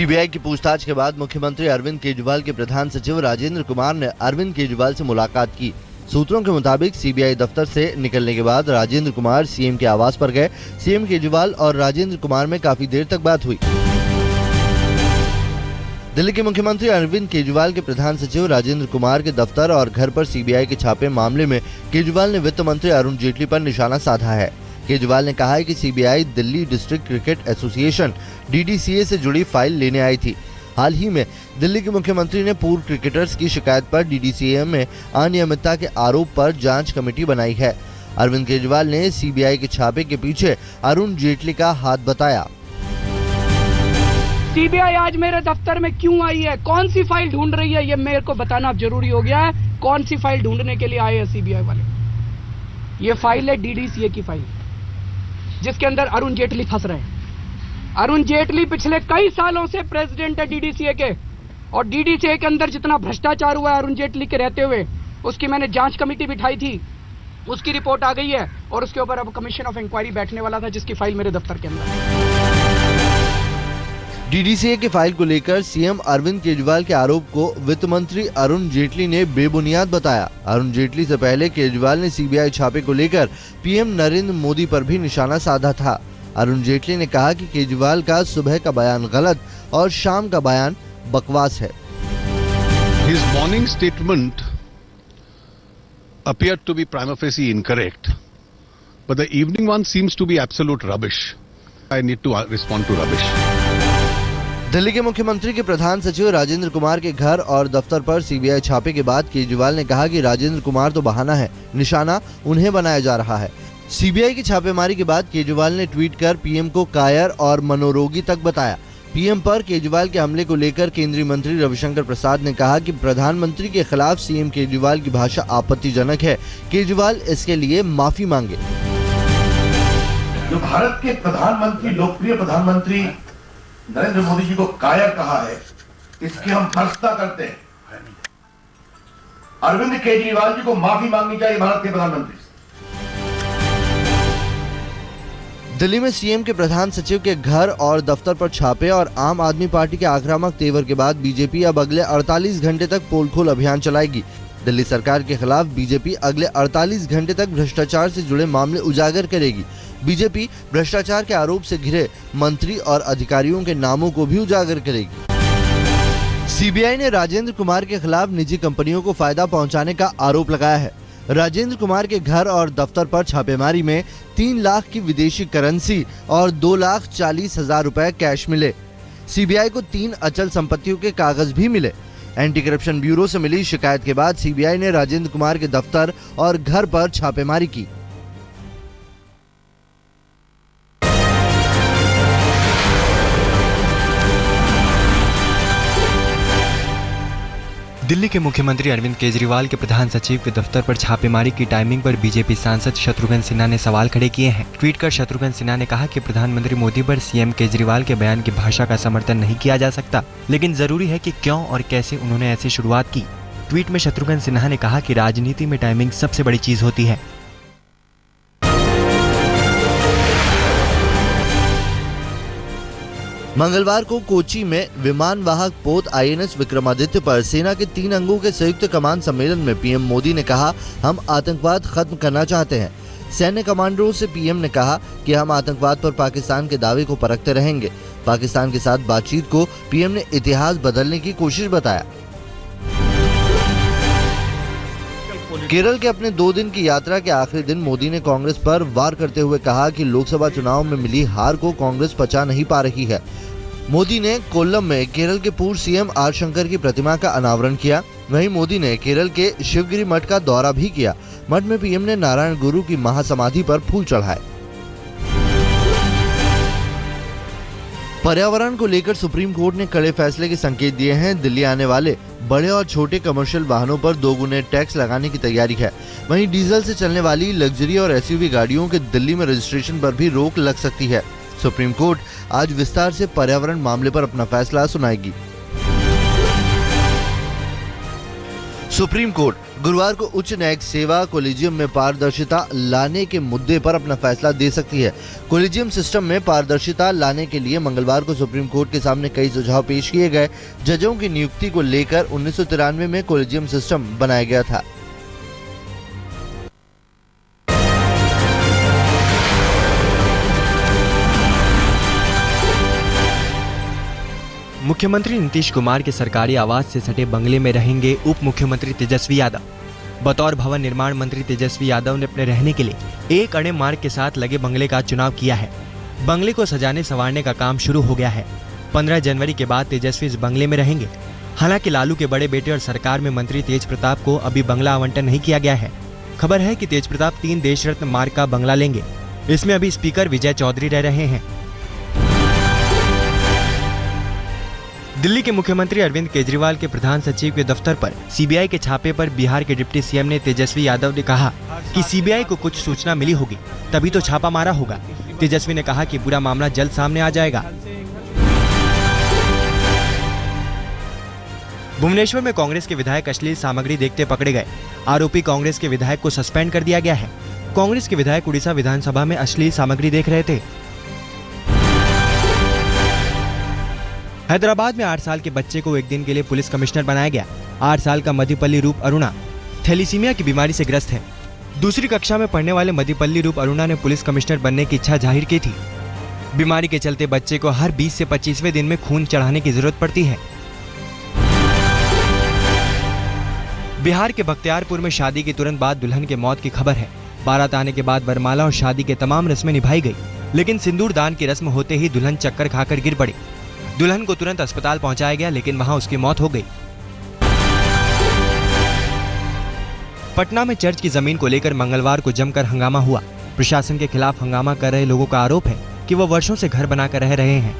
CBI की पूछताछ के बाद मुख्यमंत्री अरविंद केजरीवाल के प्रधान सचिव राजेंद्र कुमार ने अरविंद केजरीवाल से मुलाकात की। सूत्रों के मुताबिक सीबीआई दफ्तर से निकलने के बाद राजेंद्र कुमार सीएम के आवास पर गए। सीएम केजरीवाल और राजेंद्र कुमार में काफी देर तक बात हुई। दिल्ली के मुख्यमंत्री अरविंद केजरीवाल के प्रधान सचिव राजेंद्र कुमार के दफ्तर और घर पर सीबीआई के छापे मामले में केजरीवाल ने वित्त मंत्री अरुण जेटली पर निशाना साधा है। केजरीवाल ने कहा है कि CBI Delhi district cricket association (DDCA) से जुड़ी फाइल लेने आई थी। हाल ही में दिल्ली के मुख्यमंत्री ने पूर्व क्रिकेटर्स की शिकायत पर डीडीसीए में अनियमितता के आरोप पर जांच कमेटी बनाई है। अरविंद केजरीवाल ने सीबीआई के छापे के पीछे अरुण जेटली का हाथ बताया। सीबीआई आज मेरे दफ्तर में क्यों आई है, कौन सी फाइल ढूंढ रही है, ये मेरे को बताना अब जरूरी हो गया है। कौन सी फाइल ढूंढने के लिए आए हैं सीबीआई वाले? ये फाइल है डीडीसीए की फाइल, जिसके अंदर अरुण जेटली फंस रहे हैं। अरुण जेटली पिछले कई सालों से प्रेसिडेंट है डीडीसीए के, और डीडीसीए के अंदर जितना भ्रष्टाचार हुआ है अरुण जेटली के रहते हुए, उसकी मैंने जांच कमेटी बिठाई थी, उसकी रिपोर्ट आ गई है और उसके ऊपर अब कमीशन ऑफ इंक्वायरी बैठने वाला था, जिसकी फाइल मेरे दफ्तर के अंदर। डीडीसीए की फाइल को लेकर सीएम अरविंद केजरीवाल के आरोप को वित्त मंत्री अरुण जेटली ने बेबुनियाद बताया। अरुण जेटली से पहले केजरीवाल ने सीबीआई छापे को लेकर पीएम नरेंद्र मोदी पर भी निशाना साधा था। अरुण जेटली ने कहा कि केजरीवाल का सुबह का बयान गलत और शाम का बयान बकवास है। His morning statement appeared to be prima facie incorrect, but the evening one seems to be absolute rubbish. I need to respond to rubbish. Delhi के मुख्यमंत्री के प्रधान सचिव राजेंद्र कुमार के घर और दफ्तर पर सीबीआई छापे के बाद केजरीवाल ने कहा कि राजेंद्र कुमार तो बहाना है, निशाना उन्हें बनाया जा रहा है। सीबीआई की छापेमारी के बाद केजरीवाल ने ट्वीट कर पीएम को कायर और मनोरोगी तक बताया। पीएम पर केजरीवाल के हमले को लेकर केंद्रीय मंत्री रविशंकर प्रसाद ने कहा कि प्रधानमंत्री के खिलाफ सीएम केजरीवाल की भाषा आपत्तिजनक है। केजरीवाल इसके लिए माफी मांगे। जो भारत के प्रधानमंत्री, लोकप्रिय प्रधानमंत्री नरेंद्र मोदी जी को कायर कहा है, इसकी हम भर्त्सना करते हैं। अरविंद केजरीवाल जी को माफी मांगनी चाहिए भारत के प्रधानमंत्री से। दिल्ली में सीएम के प्रधान सचिव के घर और दफ्तर पर छापे और आम आदमी पार्टी के आक्रामक तेवर के बाद बीजेपी अब अगले 48 घंटे तक पोल खोल अभियान चलाएगी। दिल्ली सरकार के खिलाफ बीजेपी अगले 48 घंटे तक भ्रष्टाचार से जुड़े मामले उजागर करेगी। बीजेपी भ्रष्टाचार के आरोप से घिरे मंत्री और अधिकारियों के नामों को भी उजागर करेगी। सीबीआई ने राजेंद्र कुमार के खिलाफ निजी कंपनियों को फायदा पहुंचाने का आरोप लगाया है। राजेंद्र कुमार के घर और दफ्तर पर छापेमारी में 3 लाख की विदेशी करेंसी और 2,40,000 रुपए कैश मिले। सीबीआई को 3 अचल संपत्तियों के कागज भी मिले। एंटी करप्शन ब्यूरो से मिली शिकायत के बाद सीबीआई ने राजेंद्र कुमार के दफ्तर और घर पर छापेमारी की। दिल्ली के मुख्यमंत्री अरविंद केजरीवाल के प्रधान सचिव के दफ्तर पर छापेमारी की टाइमिंग पर बीजेपी सांसद शत्रुघ्न सिन्हा ने सवाल खड़े किए हैं। ट्वीट कर शत्रुघ्न सिन्हा ने कहा कि प्रधानमंत्री मोदी पर सीएम केजरीवाल के बयान की भाषा का समर्थन नहीं किया जा सकता, लेकिन जरूरी है कि क्यों और कैसे उन्होंने ऐसी शुरुआत की। ट्वीट में शत्रुघ्न सिन्हा ने कहा कि राजनीति में टाइमिंग सबसे बड़ी चीज होती है। मंगलवार को कोची में विमान वाहक पोत आईएनएस विक्रमादित्य पर सेना के 3 अंगों के संयुक्त कमान सम्मेलन में पीएम मोदी ने कहा, हम आतंकवाद खत्म करना चाहते हैं। सैन्य कमांडरों से पीएम ने कहा कि हम आतंकवाद पर पाकिस्तान के दावे को परखते रहेंगे। पाकिस्तान के साथ बातचीत को पीएम ने इतिहास बदलने की कोशिश बताया। केरल के अपने 2 दिन की यात्रा के आखिरी दिन मोदी ने कांग्रेस पर वार करते हुए कहा कि लोकसभा चुनाव में मिली हार को कांग्रेस पचा नहीं पा रही है। मोदी ने कोल्लम में केरल के पूर्व सीएम आर शंकर की प्रतिमा का अनावरण किया। वहीं मोदी ने केरल के शिवगिरी मठ का दौरा भी किया। मठ में पीएम ने नारायण गुरु की महासमाधि पर फूल चढ़ाए। पर्यावरण को लेकर सुप्रीम कोर्ट ने कड़े फैसले के संकेत दिए हैं। दिल्ली आने वाले बड़े और छोटे कमर्शियल वाहनों पर 2 गुने टैक्स लगाने की तैयारी है। वहीं डीजल से चलने वाली लग्जरी और एसयूवी गाड़ियों के दिल्ली में रजिस्ट्रेशन पर भी रोक लग सकती है। सुप्रीम कोर्ट आज विस्तार से पर्यावरण मामले पर अपना फैसला सुनाएगी। सुप्रीम कोर्ट गुरुवार को उच्च न्यायिक सेवा कोलिजियम में पारदर्शिता लाने के मुद्दे पर अपना फैसला दे सकती है। कोलिजियम सिस्टम में पारदर्शिता लाने के लिए मंगलवार को सुप्रीम कोर्ट के सामने कई सुझाव पेश किए गए। जजों की नियुक्ति को लेकर 1993 में कोलिजियम सिस्टम बनाया गया था। मुख्यमंत्री नीतीश कुमार के सरकारी आवास से सटे बंगले में रहेंगे उप मुख्यमंत्री तेजस्वी यादव। बतौर भवन निर्माण मंत्री तेजस्वी यादव ने अपने रहने के लिए एक अड़े मार्ग के साथ लगे बंगले का चुनाव किया है। बंगले को सजाने संवारने का काम शुरू हो गया है। 15 जनवरी के बाद तेजस्वी इस बंगले में रहेंगे। हालांकि लालू के बड़े बेटे और सरकार में मंत्री तेज प्रताप को अभी बंगला आवंटन नहीं किया गया है। खबर है कि तेज प्रताप 3 देश रत्न मार्ग का बंगला लेंगे। इसमें अभी स्पीकर विजय चौधरी रह रहे हैं। दिल्ली के मुख्यमंत्री अरविंद केजरीवाल के प्रधान सचिव के दफ्तर पर सीबीआई के छापे पर बिहार के डिप्टी सीएम ने तेजस्वी यादव ने कहा कि सीबीआई को कुछ सूचना मिली होगी तभी तो छापा मारा होगा। तेजस्वी ने कहा कि पूरा मामला जल्द सामने आ जाएगा। भुवनेश्वर में कांग्रेस के विधायक अश्लील सामग्री देखते पकड़े गए। आरोपी कांग्रेस के विधायक को सस्पेंड कर दिया गया है। कांग्रेस के विधायक उड़ीसा विधानसभा में अश्लील सामग्री देख रहे थे। हैदराबाद में 8 साल के बच्चे को एक दिन के लिए पुलिस कमिश्नर बनाया गया। 8 साल का मधुपल्ली रूप अरुणा थैलीसीमिया की बीमारी से ग्रस्त है। दूसरी कक्षा में पढ़ने वाले मधुपल्ली रूप अरुणा ने पुलिस कमिश्नर बनने की इच्छा जाहिर की थी। बीमारी के चलते बच्चे को हर 20 से 25वें दिन में खून चढ़ाने की जरूरत पड़ती है। बिहार के बख्तियारपुर में शादी के तुरंत बाद दुल्हन के मौत की खबर है। बारात आने के बाद वरमाला और शादी के तमाम रस्में निभाई गई, लेकिन सिंदूर दान की रस्म होते ही दुल्हन चक्कर खाकर गिर पड़ी। दुल्हन को तुरंत अस्पताल पहुंचाया गया, लेकिन वहां उसकी मौत हो गई। पटना में चर्च की जमीन को लेकर मंगलवार को जमकर हंगामा हुआ। प्रशासन के खिलाफ हंगामा कर रहे लोगों का आरोप है कि वो वर्षों से घर बनाकर रह रहे हैं,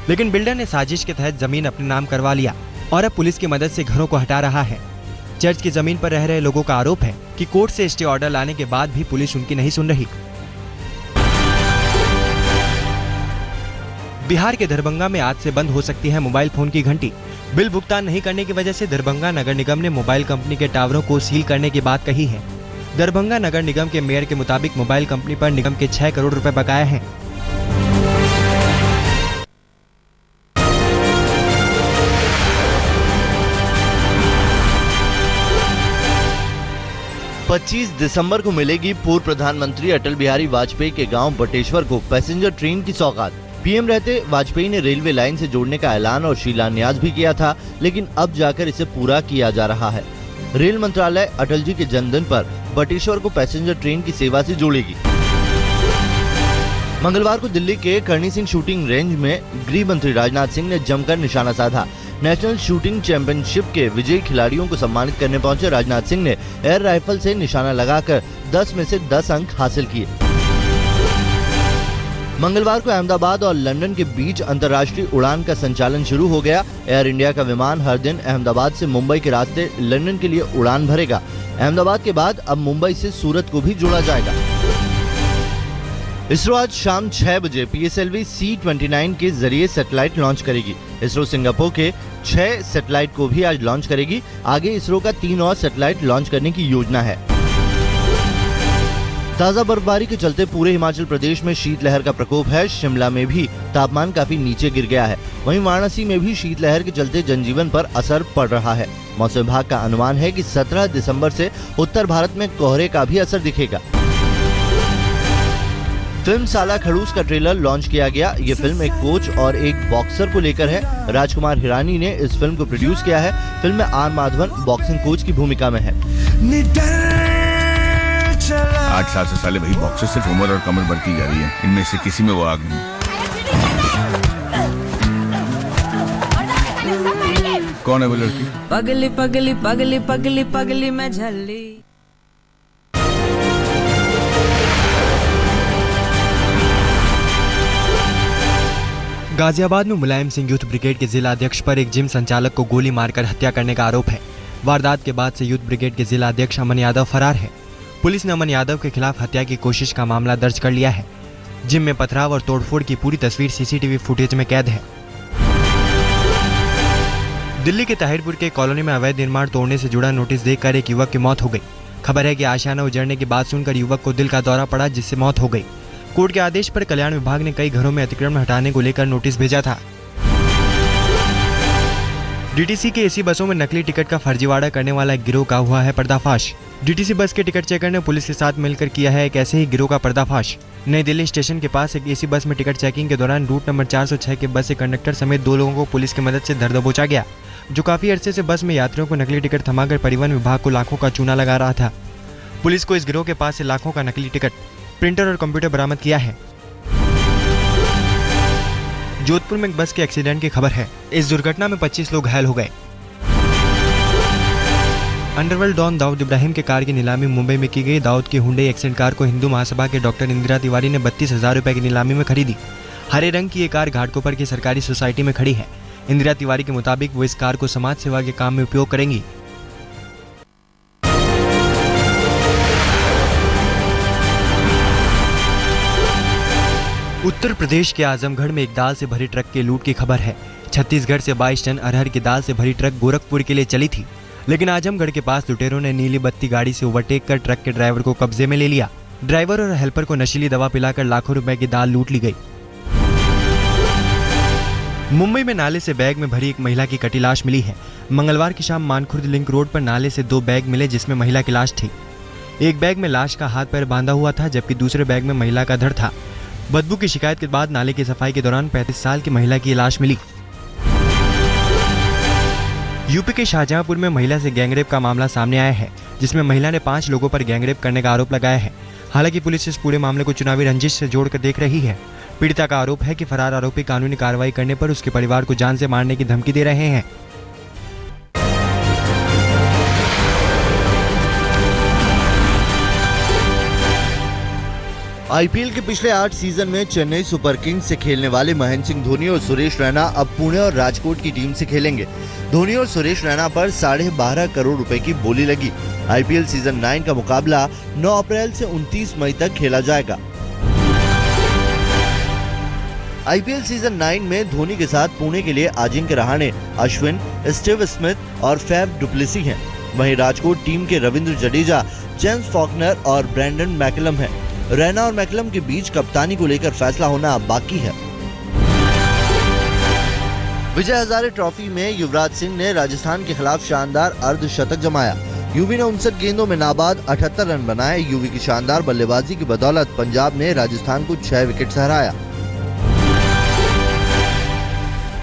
लेकिन बिल्डर ने साजिश के तहत जमीन अपने नाम करवा लिया और अब पुलिस की मदद से घरों को हटा रहा है। चर्च की जमीन पर रह रहे लोगों का आरोप है कि कोर्ट से स्टे ऑर्डर लाने के बाद भी पुलिस उनकी नहीं सुन रही। बिहार के दरभंगा में आज से बंद हो सकती है मोबाइल फोन की घंटी। बिल भुगतान नहीं करने की वजह से दरभंगा नगर निगम ने मोबाइल कंपनी के टावरों को सील करने की बात कही है। दरभंगा नगर निगम के मेयर के मुताबिक मोबाइल कंपनी पर निगम के 6 करोड़ रुपए बकाया हैं। पच्चीस दिसंबर को मिलेगी पूर्व प्रधानमंत्री अटल बिहारी वाजपेयी के गांव बटेश्वर को पैसेंजर ट्रेन की सौगात। पीएम रहते वाजपेयी ने रेलवे लाइन से जोड़ने का ऐलान और शिलान्यास भी किया था, लेकिन अब जाकर इसे पूरा किया जा रहा है। रेल मंत्रालय अटल जी के जन्मदिन पर बटेश्वर को पैसेंजर ट्रेन की सेवा से जोड़ेगी। मंगलवार को दिल्ली के करणी सिंह शूटिंग रेंज में गृह मंत्री राजनाथ सिंह ने जमकर निशाना साधा। नेशनल शूटिंग चैंपियनशिप के विजयी खिलाड़ियों को सम्मानित करने पहुंचे राजनाथ सिंह ने एयर राइफल से निशाना लगाकर 10 में से 10 अंक हासिल किए। मंगलवार को अहमदाबाद और लंदन के बीच अंतर्राष्ट्रीय उड़ान का संचालन शुरू हो गया। एयर इंडिया का विमान हर दिन अहमदाबाद से मुंबई के रास्ते लंदन के लिए उड़ान भरेगा। अहमदाबाद के बाद अब मुंबई से सूरत को भी जोड़ा जाएगा। इसरो आज शाम 6 बजे PSLV C-29 के जरिए सैटेलाइट लॉन्च करेगी। इसरो सिंगापुर के 6 सैटेलाइट को भी आज लॉन्च करेगी। आगे इसरो का 3 और सैटेलाइट लॉन्च करने की योजना है। ताजा बर्फबारी के चलते पूरे हिमाचल प्रदेश में शीतलहर का प्रकोप है। शिमला में भी तापमान काफी नीचे गिर गया है। वहीं वाराणसी में भी शीतलहर के चलते जनजीवन पर असर पड़ रहा है। मौसम विभाग का अनुमान है कि 17 दिसंबर से उत्तर भारत में कोहरे का भी असर दिखेगा। फिल्म साला खड़ूस का ट्रेलर लॉन्च किया गया। ये फिल्म एक कोच और एक बॉक्सर को लेकर है। राजकुमार हिरानी ने इस फिल्म को प्रोड्यूस किया है। फिल्म में आर माधवन बॉक्सिंग कोच की भूमिका में है। 8 साल से साले वही बॉक्सर सिर्फ उम्र और कमर बढ़ती जा रही है। इनमें से किसी में वो आग नहीं। कौन है वो लड़की? पगली पगली पगली पगली पगली मैं झल्ली। गाजियाबाद में मुलायम सिंह यूथ ब्रिगेड के जिला अध्यक्ष पर एक जिम संचालक को गोली मारकर हत्या करने का आरोप है। वारदात के बाद से यूथ ब्रिगेड के जिला अध्यक्ष अमन यादव फरार है। पुलिस ने अमन यादव के खिलाफ हत्या की कोशिश का मामला दर्ज कर लिया है। जिम में पथराव और तोड़फोड़ की पूरी तस्वीर CCTV फुटेज में कैद है। दिल्ली के ताहिरपुर के कॉलोनी में अवैध निर्माण तोड़ने से जुड़ा नोटिस देखकर एक युवक की मौत हो गई। खबर है कि आशियाना उजड़ने की बात सुनकर युवक को दिल का दौरा पड़ा, जिससे मौत हो गई। कोर्ट के आदेश पर कल्याण विभाग ने कई घरों में अतिक्रमण हटाने को लेकर नोटिस भेजा था। डीटीसी के एसी बसों में नकली टिकट का फर्जीवाड़ा करने वाला एक गिरोह का हुआ है पर्दाफाश। डीटीसी बस के टिकट चेकर ने पुलिस के साथ मिलकर किया है एक ऐसे ही गिरोह का पर्दाफाश। नई दिल्ली स्टेशन के पास एक एसी बस में टिकट चेकिंग के दौरान रूट नंबर 406 के बस से कंडक्टर समेत 2 लोगों को पुलिस की मदद से धर दबोचा गया, जो काफी अरसे से बस में यात्रियों को नकली टिकट थमाकर परिवहन विभाग को लाखों का चूना लगा रहा था। पुलिस को इस गिरोह के पास से लाखों का नकली टिकट, प्रिंटर और कंप्यूटर बरामद किया है। जोधपुर में एक बस के एक्सीडेंट की खबर है। इस दुर्घटना में 25 लोग घायल हो गए। अंडरवर्ल्ड डॉन दाऊद इब्राहिम के कार की नीलामी मुंबई में की गई। दाऊद की हुंडई एक्सेंट कार को हिंदू महासभा के डॉक्टर इंदिरा तिवारी ने 32,000 रुपए की नीलामी में खरीदी। हरे रंग की ये कार घाटकोपर की सरकारी सोसाइटी में खड़ी है। इंदिरा तिवारी के मुताबिक वो इस कार को समाज सेवा के काम में उपयोग करेंगी। उत्तर प्रदेश के आजमगढ़ में एक दाल से भरी ट्रक के लूट की खबर है। छत्तीसगढ़ से 22 टन अरहर की दाल से भरी ट्रक गोरखपुर के लिए चली थी, लेकिन आजमगढ़ के पास लुटेरों ने नीली बत्ती गाड़ी से ओवरटेक कर ट्रक के ड्राइवर को कब्जे में ले लिया। ड्राइवर और हेल्पर को नशीली दवा पिलाकर लाखों रुपए की दाल लूट ली गई। मुंबई में नाले से बैग में भरी एक महिला की कटी लाश मिली है। मंगलवार की शाम मानखुर्द लिंक रोड पर नाले से 2 बैग मिले, जिसमें महिला की लाश थी। एक बैग में लाश का हाथ पैर बांधा हुआ था, जबकि दूसरे बैग में महिला का धड़ था। बदबू की शिकायत के बाद नाले की सफाई के दौरान 35 साल की महिला की लाश मिली। यूपी के शाहजहांपुर में महिला से गैंगरेप का मामला सामने आया है, जिसमें महिला ने 5 लोगों पर गैंगरेप करने का आरोप लगाया है। हालांकि पुलिस इस पूरे मामले को चुनावी रंजिश से जोड़कर देख रही है। पीड़िता का आरोप है कि फरार आरोपी कानूनी कार्रवाई करने पर उसके परिवार को जान से मारने की धमकी दे रहे हैं। आईपीएल के पिछले 8 सीजन में चेन्नई सुपर किंग्स से खेलने वाले महेंद्र सिंह धोनी और सुरेश रैना अब पुणे और राजकोट की टीम से खेलेंगे। धोनी और सुरेश रैना पर 12.5 करोड़ रुपए की बोली लगी। आईपीएल सीजन 9 का मुकाबला 9 अप्रैल से 29 मई तक खेला जाएगा। आईपीएल सीजन 9 में धोनी के साथ पुणे के लिए अजिंक्य रहाणे, अश्विन, स्टीव स्मिथ और फैफ डुप्लेसी हैं। वहीं राजकोट टीम के रविंद्र जडेजा, जेम्स फॉकनर और ब्रैंडन मैकलम हैं। रैना और मैकलम के बीच कप्तानी को लेकर फैसला होना बाकी है। विजय हजारे ट्रॉफी में युवराज सिंह ने राजस्थान के खिलाफ शानदार अर्धशतक जमाया। यूवी ने 59 गेंदों में नाबाद 78 रन बनाए। यूवी की शानदार बल्लेबाजी की बदौलत पंजाब ने राजस्थान को 6 विकेट से हराया।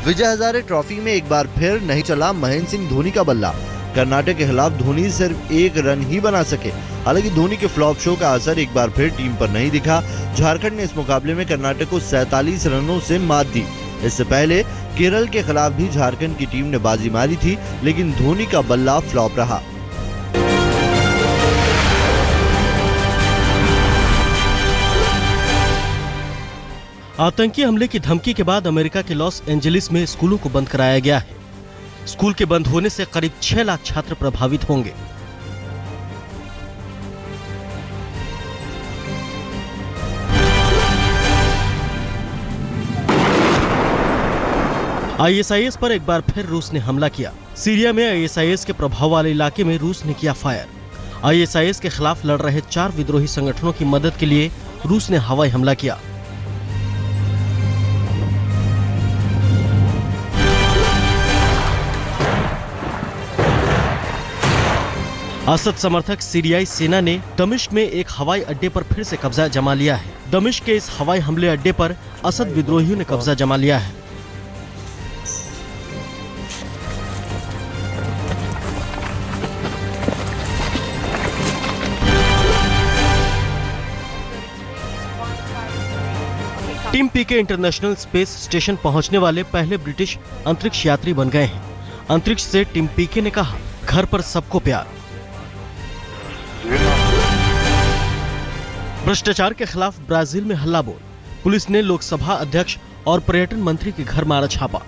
विजय हजारे ट्रॉफी में एक बार फिर नहीं चला महेंद्र सिंह धोनी का बल्ला। कर्नाटक के खिलाफ धोनी सिर्फ 1 रन ही बना सके। हालांकि धोनी के फ्लॉप शो का असर एक बार फिर टीम पर नहीं दिखा। झारखंड ने इस मुकाबले में कर्नाटक को 47 रनों से मात दी। इससे पहले केरल के खिलाफ भी झारखंड की टीम ने बाजी मारी थी, लेकिन धोनी का बल्ला फ्लॉप रहा। आतंकी हमले की धमकी के बाद अमेरिका के लॉस एंजलिस में स्कूलों को बंद कराया गया है। स्कूल के बंद होने से करीब 6 लाख छात्र प्रभावित होंगे। आईएसआईएस पर एक बार फिर रूस ने हमला किया। सीरिया में आईएसआईएस के प्रभाव वाले इलाके में रूस ने किया फायर। आईएसआईएस के खिलाफ लड़ रहे 4 विद्रोही संगठनों की मदद के लिए रूस ने हवाई हमला किया। असद समर्थक सीरियाई सेना ने दमिश्क में एक हवाई अड्डे पर फिर से कब्जा जमा लिया है। दमिश्क के इस हवाई हमले अड्डे पर असद विद्रोहियों ने कब्जा जमा लिया है। टिम पीके इंटरनेशनल स्पेस स्टेशन पहुंचने वाले पहले ब्रिटिश अंतरिक्ष यात्री बन गए हैं। अंतरिक्ष से टिम पीके ने कहा, घर पर सबको प्यार। भ्रष्टाचार के खिलाफ ब्राजील में हल्ला बोल। पुलिस ने लोकसभा अध्यक्ष और पर्यटन मंत्री के घर मारा छापा।